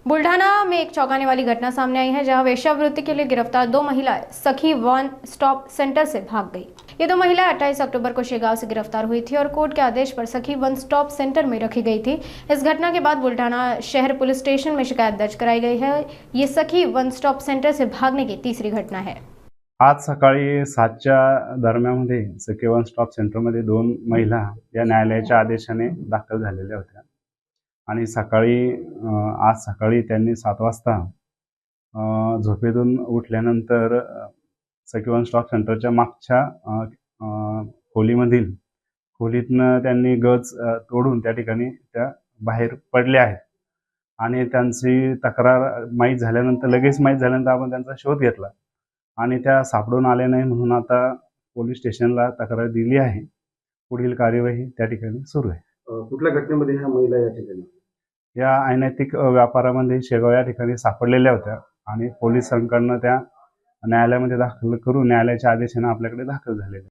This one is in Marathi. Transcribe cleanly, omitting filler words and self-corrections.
बुल्ढाना में एक चौंकाने वाली घटना सामने आई है, जहां वेश्यावृत्ति के लिए गिरफ्तार दो महिलाएं सखी वन स्टॉप सेंटर से भाग गई। ये दो महिलाएं 28 अक्टूबर को शेगांव से गिरफ्तार हुई थी और कोर्ट के आदेश पर सखी वन स्टॉप सेंटर में रखी गई थी। इस घटना के बाद बुल्ढाना शहर पुलिस स्टेशन में शिकायत दर्ज कराई गई है। ये सखी वन स्टॉप सेंटर से भागने की तीसरी घटना है। आज सकाळी 7च्या दरम्यानमध्ये सखी वन स्टॉप सेंटरमध्ये दोन महिला या न्यायालयाच्या आदेशाने दाखल झालेल्या होत्या आणि आज सकाळी त्यांनी 7 वाजता झोपेतून उठल्यानंतर सखी वन स्टॉप सेंटरच्या मागच्या खोलीतनं त्यांनी गज तोडून त्या ठिकाणी त्या बाहेर पडल्या आहेत आणि त्यांची तक्रार लगेच माहीत झाल्यानंतर आपण त्यांचा शोध घेतला आणि त्या सापडून आल्या नाही म्हणून आता पोलीस स्टेशनला तक्रार दिली आहे। पुढील कार्यवाही त्या ठिकाणी सुरू आहे। कुठल्या घटनेमध्ये ह्या महिला या ठिकाणी या अनैतिक व्यापारामध्ये शेगाव या ठिकाणी सापडलेल्या होत्या आणि पोलिसांकडून त्या न्यायालयामध्ये दाखल करून न्यायालयाच्या आदेशाने आपल्याकडे दाखल झालेल्या।